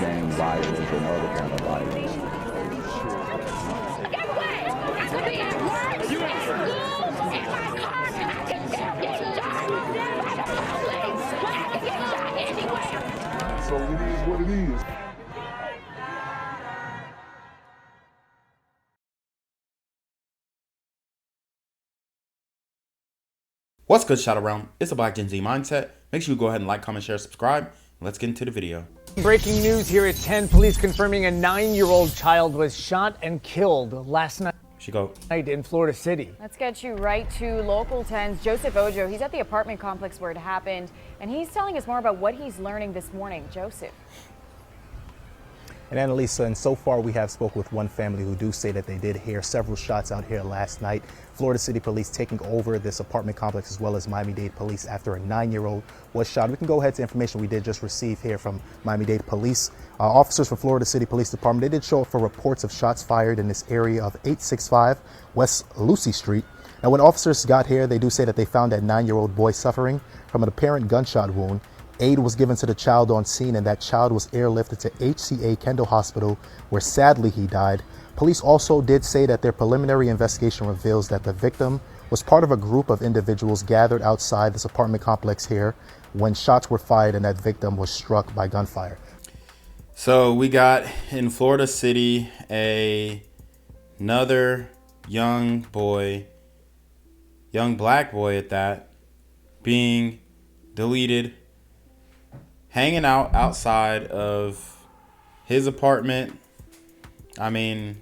gang violence and other kind of violence. Get away! I could be at work, at school, in my car, and I can still get shot by the police. But I can get shot anywhere. So it is what it is. What's good, shout around? It's a Black Gen Z Mindset. Make sure you go ahead and like, comment, share, subscribe. Let's get into the video. Breaking news here at 10. Police confirming a 9-year-old child was shot and killed last night in Florida City. Let's get you right to Local 10's Joseph Ojo. He's at the apartment complex where it happened, and he's telling us more about what he's learning this morning. Joseph. And Annalisa, and so far we have spoke with one family who do say that they did hear several shots out here last night. Florida City Police taking over this apartment complex, as well as Miami-Dade Police, after a 9-year-old was shot. We can go ahead to information we did just receive here from Miami-Dade Police. Officers from Florida City Police Department, they did show up for reports of shots fired in this area of 865 West Lucy Street. And when officers got here, they do say that they found that 9-year-old boy suffering from an apparent gunshot wound. Aid was given to the child on scene, and that child was airlifted to HCA Kendall Hospital, where sadly he died. Police also did say that their preliminary investigation reveals that the victim was part of a group of individuals gathered outside this apartment complex here when shots were fired, and that victim was struck by gunfire. So we got in Florida City another young boy, young black boy at that, being deleted, hanging out outside of his apartment. I mean,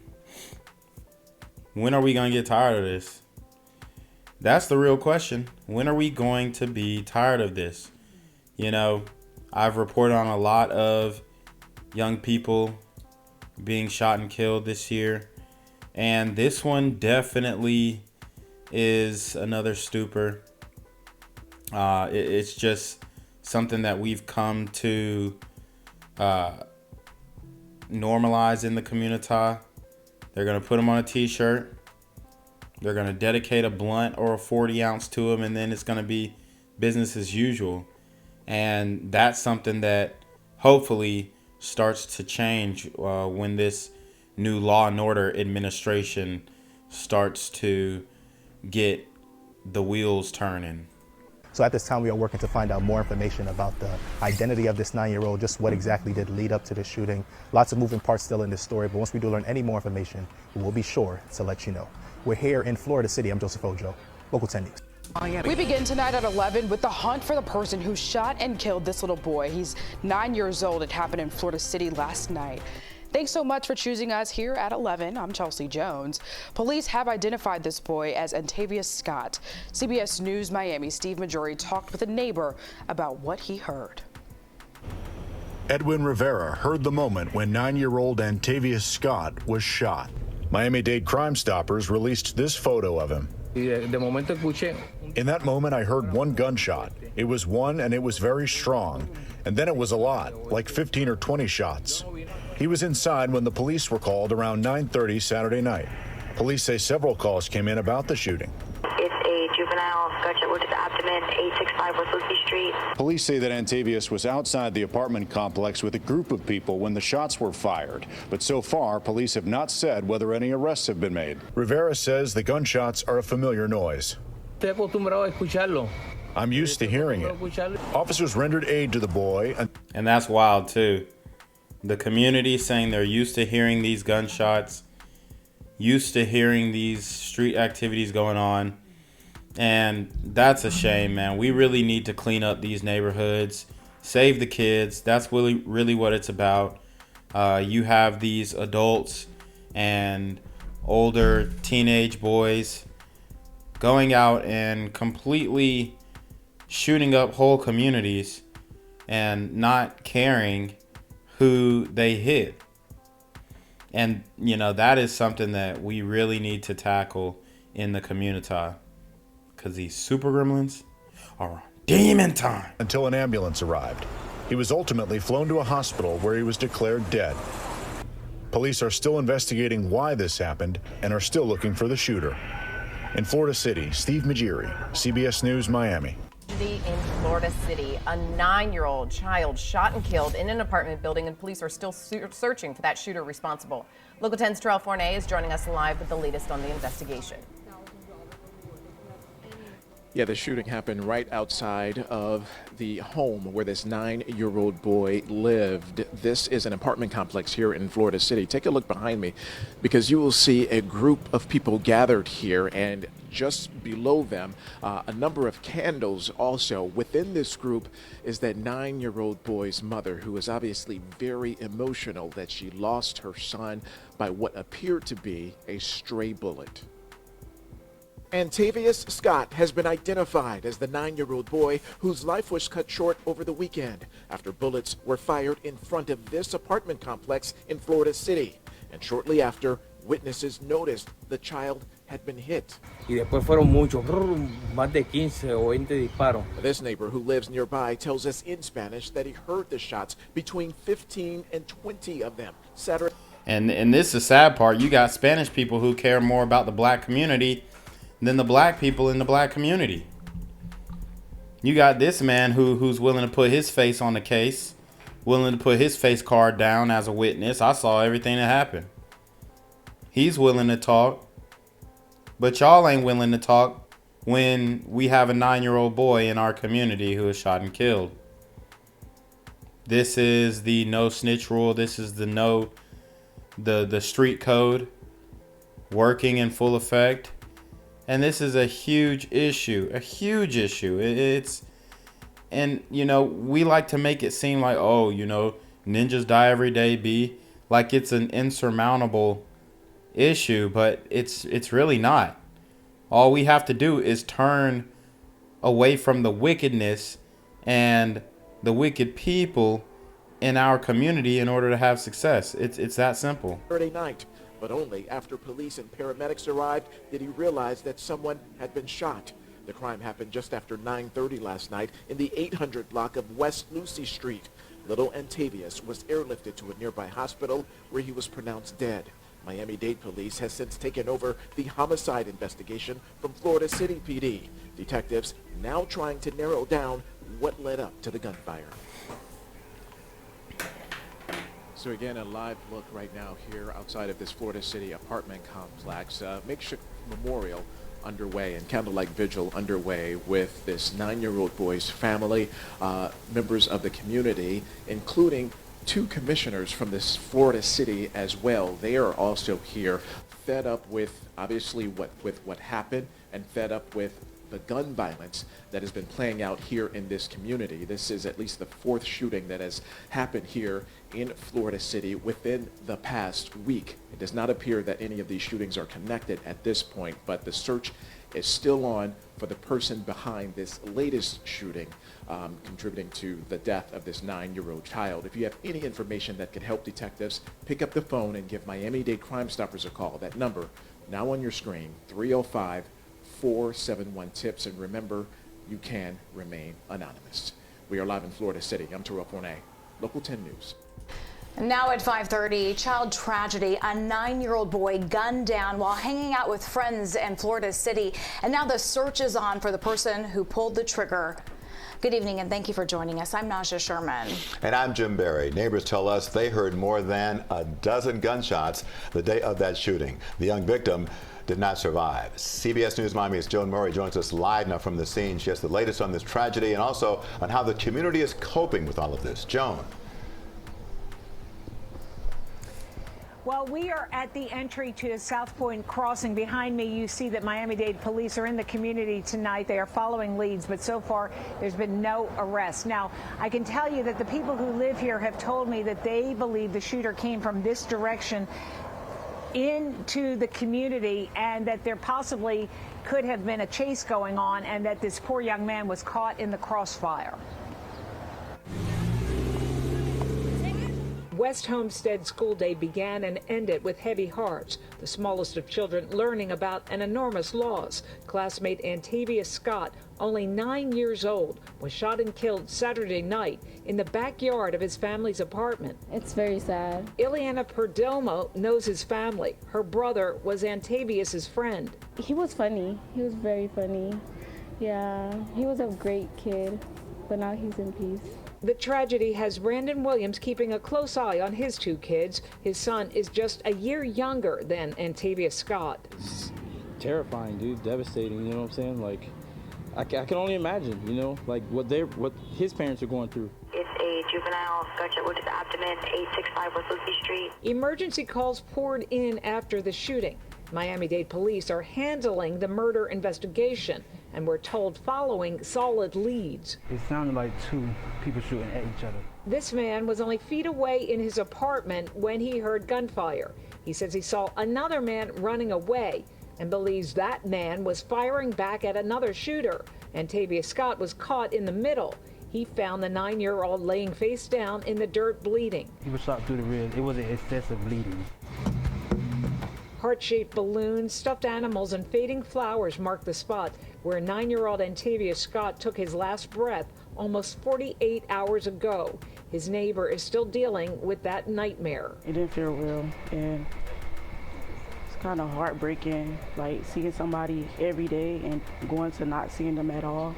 when are we going to get tired of this? That's the real question. When are we going to be tired of this? You know, I've reported on a lot of young people being shot and killed this year, and this one definitely is another stupor. It's just something that we've come to normalize in the community. They're going to put them on a t-shirt. They're going to dedicate a blunt or a 40 ounce to them, and then it's going to be business as usual. And that's something that hopefully starts to change when this new law and order administration starts to get the wheels turning. So at this time, we are working to find out more information about the identity of this 9-year-old, just what exactly did lead up to the shooting. Lots of moving parts still in this story, but once we do learn any more information, we will be sure to let you know. We're here in Florida City. I'm Joseph Ojo, Local 10 News. We begin tonight at 11 with the hunt for the person who shot and killed this little boy. He's 9 years old. It happened in Florida City last night. Thanks so much for choosing us here at 11. I'm Chelsea Jones. Police have identified this boy as Antavious Scott. CBS News Miami Steve Majori talked with a neighbor about what he heard. Edwin Rivera heard the moment when 9-year-old Antavious Scott was shot. Miami-Dade Crime Stoppers released this photo of him. In that moment, I heard one gunshot. It was one, and it was very strong. And then it was a lot, like 15 or 20 shots. He was inside when the police were called around 9:30 Saturday night. Police say several calls came in about the shooting. It's a juvenile gunshot wound to the abdomen, 865 West Lucy Street. Police say that Antavius was outside the apartment complex with a group of people when the shots were fired. But so far, police have not said whether any arrests have been made. Rivera says the gunshots are a familiar noise. I'm used to hearing it. Officers rendered aid to the boy. And that's wild, too. The community saying they're used to hearing these gunshots, used to hearing these street activities going on. And that's a shame, man. We really need to clean up these neighborhoods, save the kids. That's really what it's about. You have these adults and older teenage boys going out and completely shooting up whole communities and not caring who they hit. And, you know, that is something that we really need to tackle in the community, because these super gremlins are on demon time. Until an ambulance arrived. He was ultimately flown to a hospital where he was declared dead. Police are still investigating why this happened and are still looking for the shooter. In Florida City, Steve Majiri, CBS News, Miami. tragedy in Florida City. A 9-year-old child shot and killed in an apartment building, and police are still searching for that shooter responsible. Local 10's Terrell Fournet is joining us live with the latest on the investigation. Yeah, the shooting happened right outside of the home where this 9-year-old boy lived. This is an apartment complex here in Florida City. Take a look behind me, because you will see a group of people gathered here, and just below them, a number of candles also. Within this group is that 9-year-old boy's mother, who is obviously very emotional that she lost her son by what appeared to be a stray bullet. Antavius Scott has been identified as the 9-year-old boy whose life was cut short over the weekend after bullets were fired in front of this apartment complex in Florida City. And shortly after, witnesses noticed the child had been hit. Y después fueron muchos, más de 15 o 20 disparos. This neighbor who lives nearby tells us in Spanish that he heard the shots, between 15 and 20 of them, Saturday. And this is the sad part. You got Spanish people who care more about the black community than the black people in the black community. You got this man who's willing to put his face on the case, willing to put his face card down as a witness. I saw everything that happened. He's willing to talk, but y'all ain't willing to talk when we have a 9-year-old boy in our community who is shot and killed. This is the no snitch rule. This is the street code working in full effect. And this is a huge issue, and you know, we like to make it seem like, oh, you know, ninjas die every day, B, like it's an insurmountable issue, but it's really not. All we have to do is turn away from the wickedness and the wicked people in our community in order to have success. It's that simple. Saturday night. But only after police and paramedics arrived did he realize that someone had been shot. The crime happened just after 9:30 last night in the 800 block of West Lucy Street. Little Antavius was airlifted to a nearby hospital where he was pronounced dead. Miami-Dade police has since taken over the homicide investigation from Florida City PD. Detectives now trying to narrow down what led up to the gunfire. So again, a live look right now here outside of this Florida City apartment complex. Makeshift memorial underway and candlelight vigil underway with this 9-year-old boy's family, members of the community, including 2 commissioners from this Florida City as well. They are also here, fed up with obviously what happened, and fed up with the gun violence that has been playing out here in this community. This is at least the 4th shooting that has happened here in Florida City within the past week. It does not appear that any of these shootings are connected at this point, but the search is still on for the person behind this latest shooting, contributing to the death of this 9-year-old child. If you have any information that could help detectives, pick up the phone and give Miami-Dade Crime Stoppers a call. That number now on your screen, 305-471-TIPS, and remember, you can remain anonymous. We are live in Florida City. I'm Terrell Fournet, Local 10 News. Now at 5:30, child tragedy. A 9-year-old boy gunned down while hanging out with friends in Florida City. And now the search is on for the person who pulled the trigger. Good evening and thank you for joining us. I'm Naja Sherman. And I'm Jim Berry. Neighbors tell us they heard more than a dozen gunshots the day of that shooting. The young victim did not survive. CBS News Miami's Joan Murray joins us live now from the scene. She has the latest on this tragedy and also on how the community is coping with all of this. Joan. Well, we are at the entry to South Point Crossing. Behind me, you see that Miami-Dade police are in the community tonight. They are following leads, but so far there's been no arrests. Now, I can tell you that the people who live here have told me that they believe the shooter came from this direction into the community and that there possibly could have been a chase going on and that this poor young man was caught in the crossfire. West Homestead School Day began and ended with heavy hearts. The smallest of children learning about an enormous loss. Classmate Antavious Scott, only 9 years old, was shot and killed Saturday night in the backyard of his family's apartment. It's very sad. Ileana Perdomo knows his family. Her brother was Antavius's friend. He was funny. He was very funny. Yeah, he was a great kid, but now he's in peace. The tragedy has Brandon Williams keeping a close eye on his two kids. His son is just a year younger than Antavious Scott. It's terrifying, dude. Devastating, you know what I'm saying? Like, I can only imagine, you know, like what his parents are going through. It's a juvenile gunshot wound to the abdomen, 865 West Lacey Street. Emergency calls poured in after the shooting. Miami-Dade police are handling the murder investigation and were told following solid leads. It sounded like two people shooting at each other. This man was only feet away in his apartment when he heard gunfire. He says he saw another man running away and believes that man was firing back at another shooter. Antavious Scott was caught in the middle. He found the 9-year-old laying face down in the dirt bleeding. He was shot through the ribs. It wasn't excessive bleeding. Heart-shaped balloons, stuffed animals, and fading flowers mark the spot where 9-year-old Antavious Scott took his last breath almost 48 hours ago. His neighbor is still dealing with that nightmare. It didn't feel real, and it's kind of heartbreaking, like seeing somebody every day and going to not seeing them at all.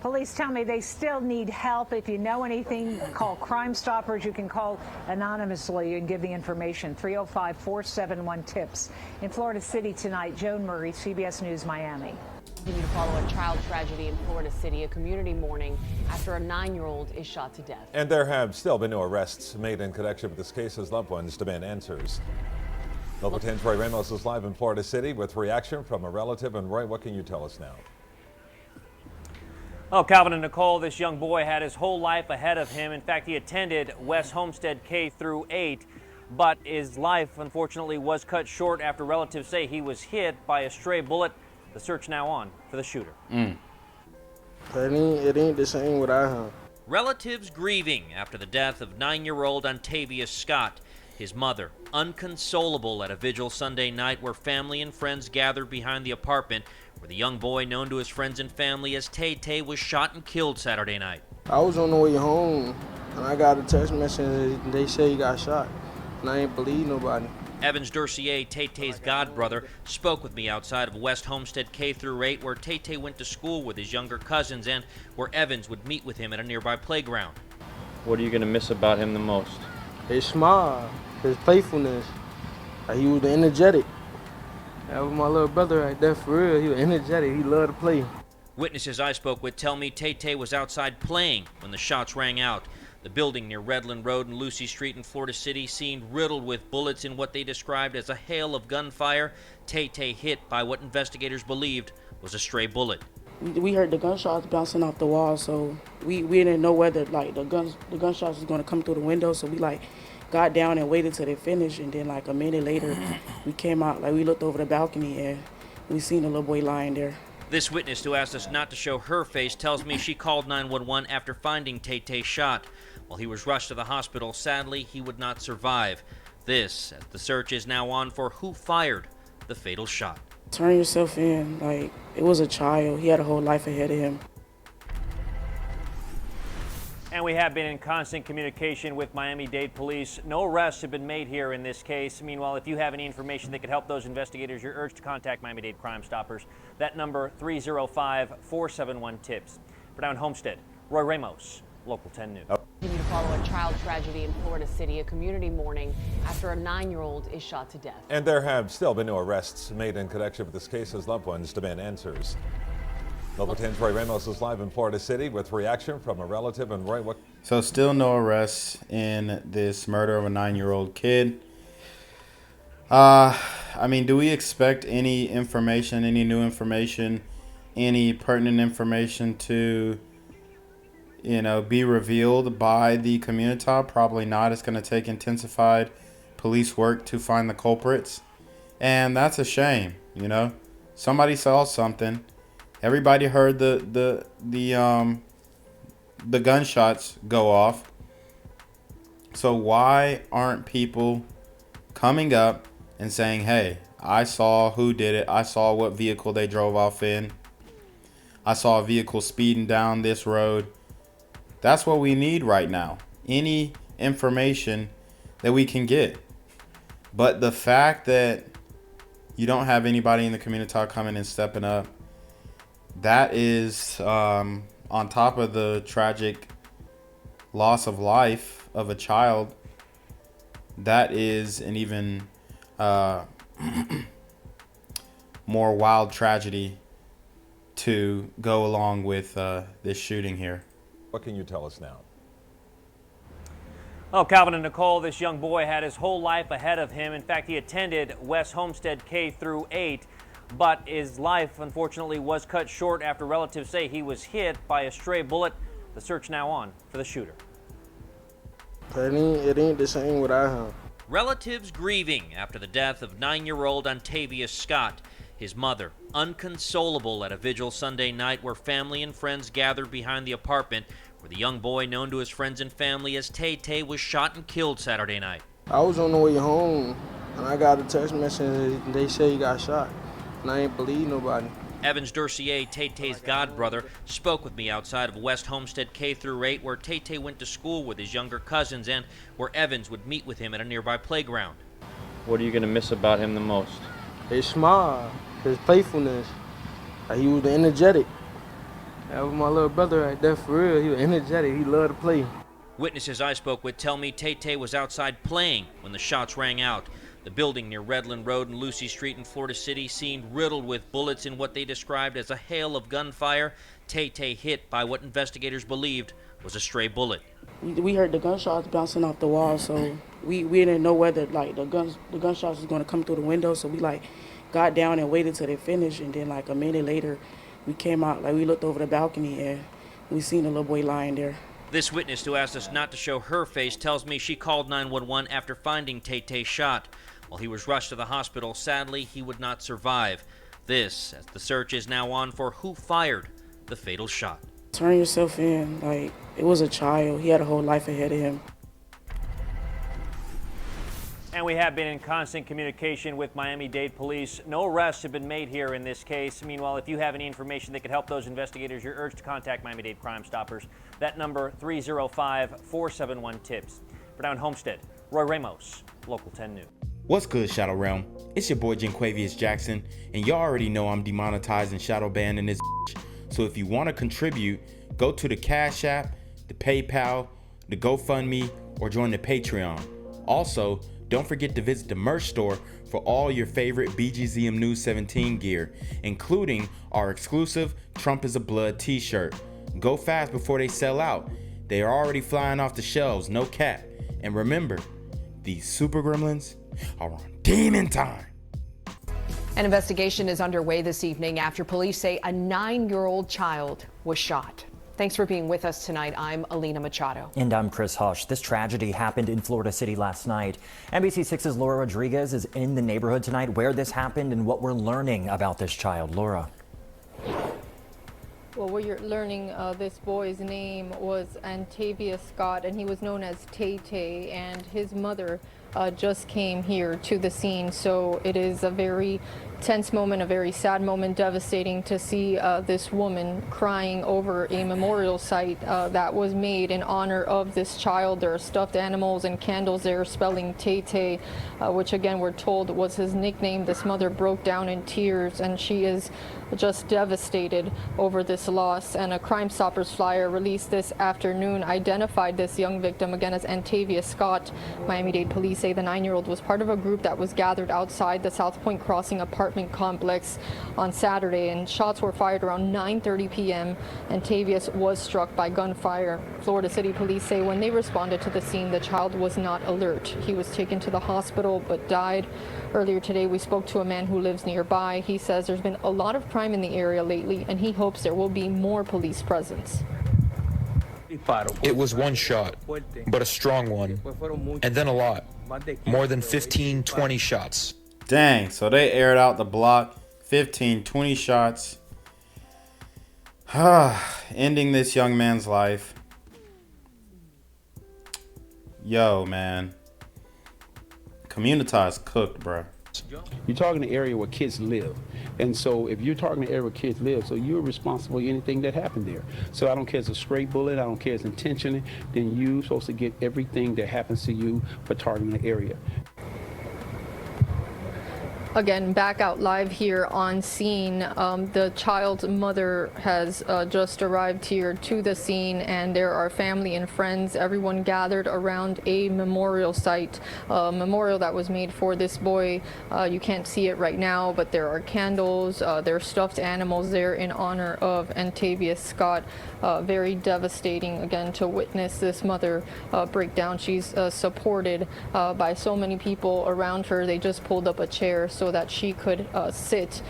Police tell me they still need help. If you know anything, call Crime Stoppers. You can call anonymously and give the information, 305-471-TIPS. In Florida City tonight, Joan Murray, CBS News, Miami. Continue to follow a child tragedy in Florida City, a community mourning after a 9-year-old is shot to death. And there have still been no arrests made in connection with this case as loved ones demand answers. Local 10's Roy Ramos is live in Florida City with reaction from a relative. And Roy, what can you tell us now? Oh, Calvin and Nicole, this young boy had his whole life ahead of him. In fact, he attended West Homestead K-8, but his life, unfortunately, was cut short after relatives say he was hit by a stray bullet. The search now on for the shooter. It ain't the same without him. Relatives grieving after the death of 9-year-old Antavious Scott. His mother, unconsolable at a vigil Sunday night where family and friends gathered behind the apartment where the young boy known to his friends and family as Tay-Tay was shot and killed Saturday night. I was on the way home, and I got a text message, and they say he got shot, and I ain't believe nobody. Evans Durcier, Tay-Tay's godbrother, spoke with me outside of West Homestead K-8, where Tay-Tay went to school with his younger cousins and where Evans would meet with him at a nearby playground. What are you going to miss about him the most? His smile, his playfulness. He was energetic. That was my little brother right there, for real. He was energetic. He loved to play. Witnesses I spoke with tell me Tay-Tay was outside playing when the shots rang out. The building near Redland Road and Lucy Street in Florida City seemed riddled with bullets in what they described as a hail of gunfire. Tay-Tay hit by what investigators believed was a stray bullet. We heard the gunshots bouncing off the wall, so we didn't know whether like the gunshots was going to come through the window, so we like got down and waited till they finished, and then like a minute later we came out, like we looked over the balcony and we seen a little boy lying there. This witness who asked us not to show her face tells me she called 911 after finding Tay-Tay shot. While he was rushed to the hospital, sadly he would not survive. This, as the search is now on for who fired the fatal shot. Turn yourself in, like it was a child. He had a whole life ahead of him. And we have been in constant communication with Miami-Dade police. No arrests have been made here in this case. Meanwhile, if you have any information that could help those investigators, you're urged to contact Miami-Dade Crime Stoppers. That number, 305-471-TIPS. For now in Homestead, Roy Ramos, Local 10 News. Continue to follow a child tragedy in Florida City, a community mourning after a 9-year-old is shot to death. And there have still been no arrests made in connection with this case as loved ones demand answers. Local 10's Roy Ramos is live in Florida City with reaction from a relative. And Roy, what? So still no arrests in this murder of a 9-year-old kid. I mean, do we expect any information, any new information, any pertinent information to, be revealed by the community? Probably not. It's going to take intensified police work to find the culprits. And that's a shame, Somebody saw something. Everybody heard the gunshots go off. So why aren't people coming up and saying, hey, I saw who did it. I saw what vehicle they drove off in. I saw a vehicle speeding down this road. That's what we need right now. Any information that we can get. But the fact that You don't have anybody in the community coming and stepping up. That is on top of the tragic loss of life of a child. That is an even more wild tragedy to go along with this shooting here. What can you tell us now? Oh, Calvin and Nicole, this young boy had his whole life ahead of him. In fact, he attended West Homestead K through 8, but his life unfortunately was cut short after relatives say he was hit by a stray bullet. The search now on for the shooter. It ain't the same without him. Relatives grieving after the death of 9-year-old Antavius Scott. His mother, unconsolable at a vigil Sunday night where family and friends gathered behind the apartment where the young boy known to his friends and family as Tay was shot and killed Saturday night. I was on the way home, and I got a text message, and they say he got shot, and I ain't believe nobody. Evans Durcier, Tay-Tay's godbrother, spoke with me outside of West Homestead K through 8, where Tay went to school with his younger cousins and where Evans would meet with him at a nearby playground. What are you going to miss about him the most? His smile, his playfulness. He was energetic. That was my little brother right there, for real. He was energetic. He loved to play. Witnesses I spoke with tell me Tay was outside playing when the shots rang out. The building near Redland Road and Lucy Street in Florida City seemed riddled with bullets in what they described as a hail of gunfire. Tay hit by what investigators believed was a stray bullet. We heard the gunshots bouncing off the wall, so we didn't know whether like the gunshots was going to come through the window. So we like got down and waited till they finished, and then like a minute later, we came out. Like we looked over the balcony and we seen a little boy lying there. This witness, who asked us not to show her face, tells me she called 911 after finding Tay shot. While he was rushed to the hospital, sadly, he would not survive. This, as the search is now on for who fired the fatal shot. Turn yourself in. Like, it was a child. He had a whole life ahead of him. And we have been in constant communication with Miami-Dade police. No arrests have been made here in this case. Meanwhile, if you have any information that could help those investigators, you're urged to contact Miami-Dade Crime Stoppers. That number, 305-471-TIPS. For now in Homestead, Roy Ramos, Local 10 News. What's good, Shadow Realm? It's your boy Antavious Jackson, and y'all already know I'm demonetized and shadow banned in this bitch. So if you want to contribute, go to the Cash App, the PayPal, the GoFundMe, or join the Patreon. Also, don't forget to visit the merch store for all your favorite BGZM News 17 gear, including our exclusive Trump is a Blood t-shirt. Go fast before they sell out. They are already flying off the shelves, no cap. And remember, these super gremlins are on demon time. An investigation is underway this evening after police say a 9-year-old child was shot. Thanks for being with us tonight. I'm Alina Machado. And I'm Chris Hush. This tragedy happened in Florida City last night. NBC6's Laura Rodriguez is in the neighborhood tonight where this happened and what we're learning about this child. Laura. Well, we're learning this boy's name was Antavious Scott, and he was known as Tay, and his mother just came here to the scene. So it is a very tense moment, a very sad moment, devastating to see this woman crying over a memorial site that was made in honor of this child. There are stuffed animals and candles there spelling Tay, which again we're told was his nickname. This mother broke down in tears, and she is just devastated over this loss. And a Crime Stoppers flyer released this afternoon identified this young victim again as Antavious Scott. Miami-Dade police say the 9-year-old was part of a group that was gathered outside the South Point Crossing apartment complex on Saturday, and shots were fired around 9:30 p.m. Antavious was struck by gunfire. Florida City police say when they responded to the scene, the child was not alert. He was taken to the hospital but died. Earlier today, we spoke to a man who lives nearby. He says there's been a lot of crime in the area lately, and he hopes there will be more police presence. It was one shot, but a strong one, and then a lot. More than 15, 20 shots. Dang, so they aired out the block, 15, 20 shots. Ending this young man's life. Yo, man. Communitize cooked, bruh. You're talking the area where kids live. And so if you're talking the area where kids live, so you're responsible for anything that happened there. So I don't care if it's a stray bullet, I don't care if it's intentional, then you're supposed to get everything that happens to you for targeting the area. Again, back out live here on scene. The child's mother has just arrived here to the scene, and there are family and friends, everyone gathered around a memorial site, a memorial that was made for this boy. You can't see it right now, but there are candles, there are stuffed animals there in honor of Antavious Scott. Very devastating, again, to witness this mother break down. She's supported by so many people around her. They just pulled up a chair so that she could sit.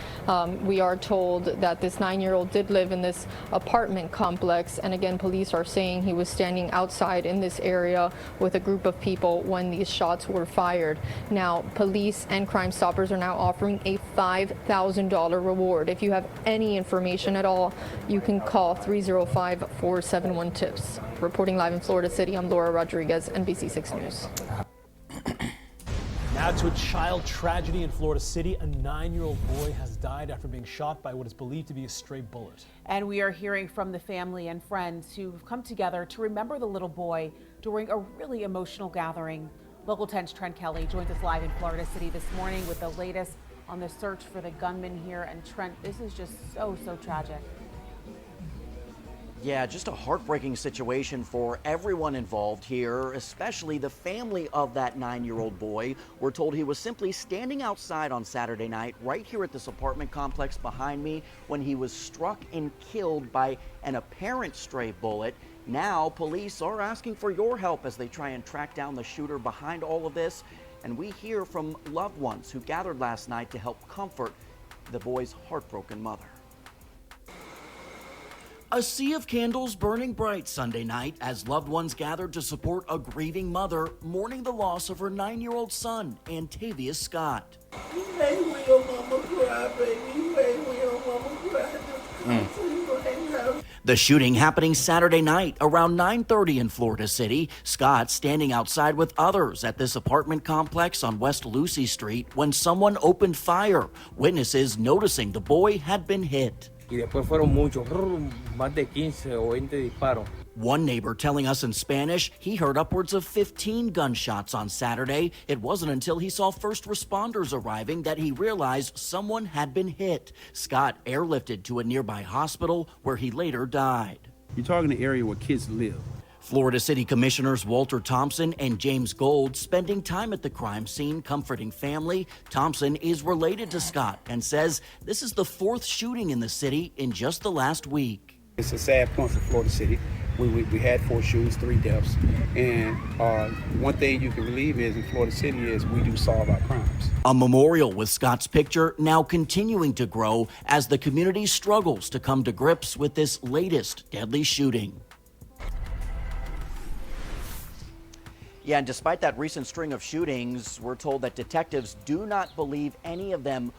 We are told that this 9-year-old did live in this apartment complex, and again, police are saying he was standing outside in this area with a group of people when these shots were fired. Now, police and Crime Stoppers are now offering a $5,000 reward. If you have any information at all, you can call 305-471-TIPS. Reporting live in Florida City, I'm Laura Rodriguez, NBC6 News. Now to a child tragedy in Florida City. A 9-year-old boy has died after being shot by what is believed to be a stray bullet. And we are hearing from the family and friends who have come together to remember the little boy during a really emotional gathering. Local 10's Trent Kelly joins us live in Florida City this morning with the latest on the search for the gunman here. And Trent, this is just so tragic. Yeah, just a heartbreaking situation for everyone involved here, especially the family of that 9-year-old boy. We're told he was simply standing outside on Saturday night right here at this apartment complex behind me when he was struck and killed by an apparent stray bullet. Now, police are asking for your help as they try and track down the shooter behind all of this. And we hear from loved ones who gathered last night to help comfort the boy's heartbroken mother. A sea of candles burning bright Sunday night as loved ones gathered to support a grieving mother mourning the loss of her 9-year-old son, Antavius Scott. You made me your mama cry, baby. You made me your mama cry. The shooting happening Saturday night around 9:30 in Florida City. Scott standing outside with others at this apartment complex on West Lucy Street when someone opened fire. Witnesses noticing the boy had been hit. Y después fueron muchos, más de 15 o 20 disparos. One neighbor telling us in Spanish he heard upwards of 15 gunshots on Saturday. It wasn't until he saw first responders arriving that he realized someone had been hit. Scott airlifted to a nearby hospital where he later died. You're talking an area where kids live. Florida City Commissioners Walter Thompson and James Gold spending time at the crime scene comforting family. Thompson is related to Scott and says this is the 4th shooting in the city in just the last week. It's a sad point for Florida City. We had 4 shootings, 3 deaths. And one thing you can believe is in Florida City is we do solve our crimes. A memorial with Scott's picture now continuing to grow as the community struggles to come to grips with this latest deadly shooting. Yeah, and despite that recent string of shootings, we're told that detectives do not believe any of them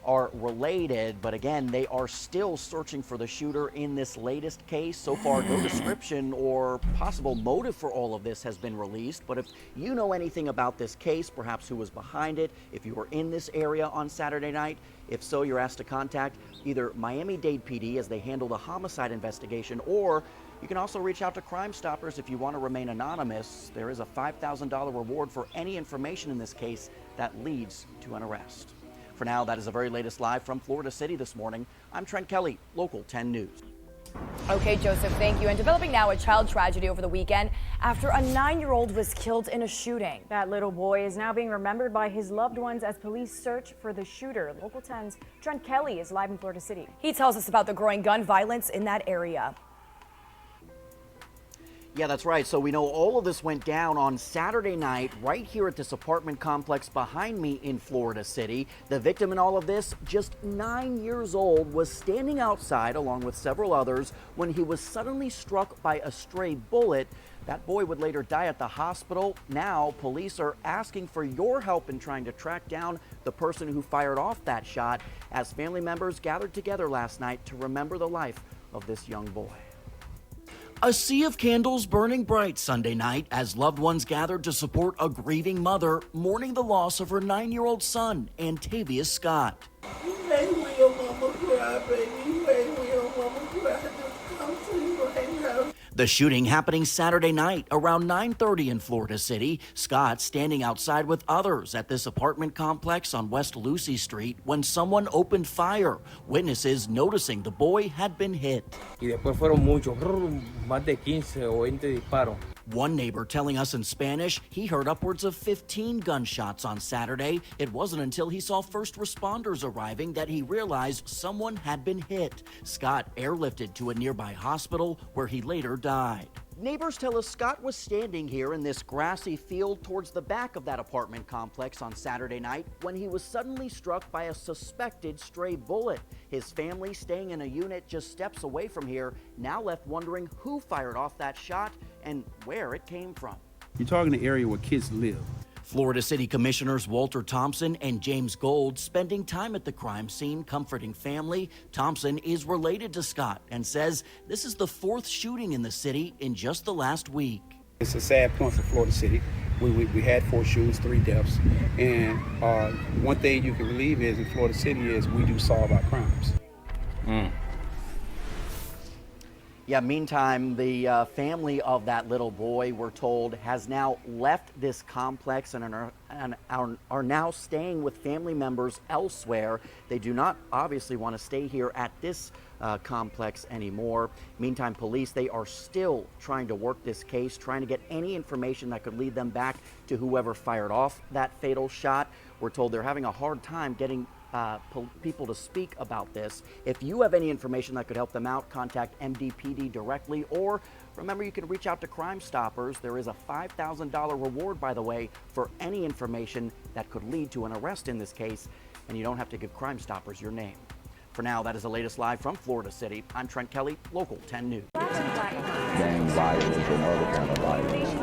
are related. But again, they are still searching for the shooter in this latest case. So far, no description or possible motive for all of this has been released. But if you know anything about this case, perhaps who was behind it, if you were in this area on Saturday night, if so, you're asked to contact either Miami-Dade PD as they handle the homicide investigation, or you can also reach out to Crime Stoppers if you want to remain anonymous. There is a $5,000 reward for any information in this case that leads to an arrest. For now, that is the very latest live from Florida City this morning. I'm Trent Kelly, Local 10 News. Okay, Joseph, thank you. And developing now, a child tragedy over the weekend after a 9-year-old was killed in a shooting. That little boy is now being remembered by his loved ones as police search for the shooter. Local 10's Trent Kelly is live in Florida City. He tells us about the growing gun violence in that area. Yeah, that's right. So we know all of this went down on Saturday night right here at this apartment complex behind me in Florida City. The victim in all of this, just 9 years old, was standing outside along with several others when he was suddenly struck by a stray bullet. That boy would later die at the hospital. Now, police are asking for your help in trying to track down the person who fired off that shot as family members gathered together last night to remember the life of this young boy. A sea of candles burning bright Sunday night as loved ones gathered to support a grieving mother mourning the loss of her 9-year-old son, Antavius Scott. You made me your mama cry, baby. You made me your mama cry. Just come to you right now. The shooting happening Saturday night around 9:30 in Florida City. Scott standing outside with others at this apartment complex on West Lucy Street when someone opened fire. Witnesses noticing the boy had been hit. Y después fueron muchos, más de 15 o 20 disparos. One neighbor telling us in Spanish he heard upwards of 15 gunshots on Saturday. It wasn't until he saw first responders arriving that he realized someone had been hit. Scott airlifted to a nearby hospital where he later died. Neighbors tell us Scott was standing here in this grassy field towards the back of that apartment complex on Saturday night when he was suddenly struck by a suspected stray bullet. His family, staying in a unit just steps away from here, now left wondering who fired off that shot and where it came from. You're talking the area where kids live. Florida City Commissioners Walter Thompson and James Gold spending time at the crime scene comforting family. Thompson is related to Scott and says this is the 4th shooting in the city in just the last week. It's a sad point for Florida City. We had 4 shootings, 3 deaths. And one thing you can believe is in Florida City is we do solve our crimes. Yeah, meantime, the family of that little boy, we're told, has now left this complex and are now staying with family members elsewhere. They do not obviously want to stay here at this complex anymore. Meantime, police, they are still trying to work this case, trying to get any information that could lead them back to whoever fired off that fatal shot. We're told they're having a hard time getting people to speak about this. If you have any information that could help them out, contact MDPD directly, or remember, you can reach out to Crime Stoppers. There is a $5,000 reward, by the way, for any information that could lead to an arrest in this case, and you don't have to give Crime Stoppers your name. For now, that is the latest live from Florida City. I'm Trent Kelly, Local 10 News. Gang violence and other kind of violence.